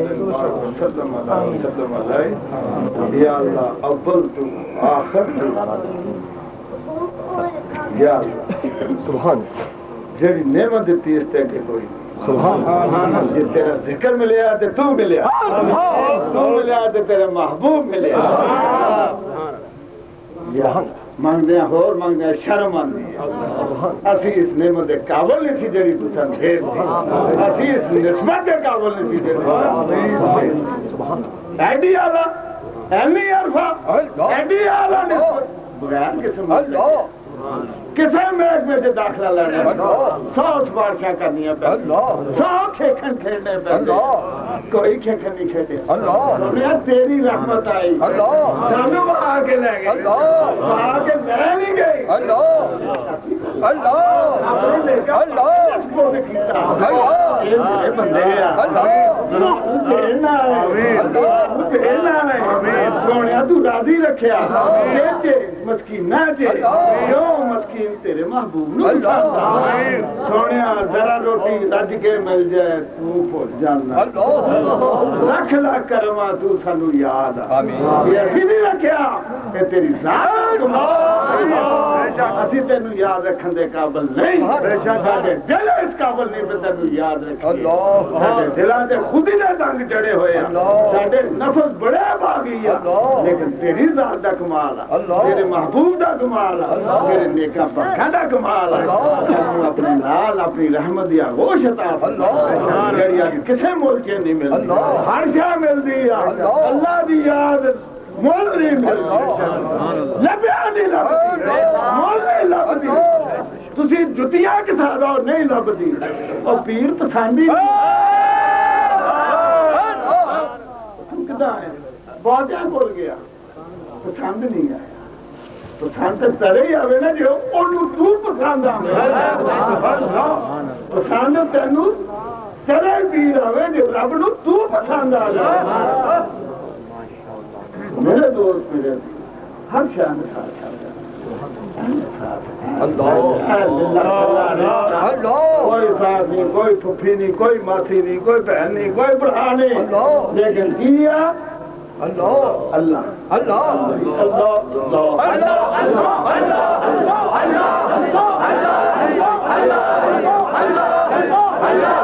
وسلم علیہ یا اللہ اول تو آخر تو یا اللہ سبحان جیڑی نعمت دیتی اس تے کہ کوئی سبحان جی تیرا ذکر ملیا تے تو ملیا تو ملیا تے تیرے محبوب ملیا یا مانگدے ہیں اور مانگدے ہیں شرم آندی ہے اسی اس نعمت دے قابل نہیں تھی جڑی تساں بھیج دی اسی اس نسبت دے قابل نہیں تھی جڑی ایڈی آلہ ایمی عرفہ ایڈی آلہ نسبت بغیر قسم کسے میچ میں سے داخلہ لڑنے پہ 100 سپارشاں کرنی ہے پہ 100 کھیکھن کھیلنے پہ کوئی کھیکھن نہیں کھیلے دنیا تیری رحمت آئی جانو وہاں کے لے گئے وہاں کے لے نہیں گئی اپنے لے گا اس کو بھی کھیتا یہ میرے بندے ہیں بھیلنا ہے سونیا تو راضی رکھیا جے مسکین نہ جے کیوں مسکین تیرے محبوب نو سونیا ذرا روٹی رج کے مل جائے تو بھول جانا لکھ لاکھ کرما تو سانو یاد یہ اسی نہیں رکھیا کہ تیری ذات اسی تینو یاد رکھن دے قابل نہیں ساڈے دل اس قابل نہیں پہ تینو یاد رکھیے ساڈے دلاں تے خود ہی نے دنگ جڑے ہوئے ساڈے نفس بڑے باغی ہے لیکن تیری ذات دا کمال ہے تیرے محبوب دا کمال ہے تیرے نیکاں پاکاں دا کمال ہے اپنے نال اپنی رحمت دی آغوش عطا جڑی کسے ملک نہیں ملتی ہر شاہ ملتی ہے اللہ دی یاد مول نہیں ملتی لبیا نہیں لبتی مول نہیں لبتی تسی جتیاں کے ساتھ نہیں لبتی اور پیر پسندی بہت بول گیا پسند نہیں آیا پسند ترے ہی آوے نا جو انہوں تو پسند آوے پسند تینو ترے پیر آوے جو رب نو تو پسند آوے میرے دوست میرے ہر شاہ میں ساتھ کوئی ساتھ نہیں کوئی پھپھی نہیں کوئی ماسی نہیں کوئی بہن نہیں کوئی برا نہیں لیکن کیا اللہ اللہ اللہ اللہ اللہ اللہ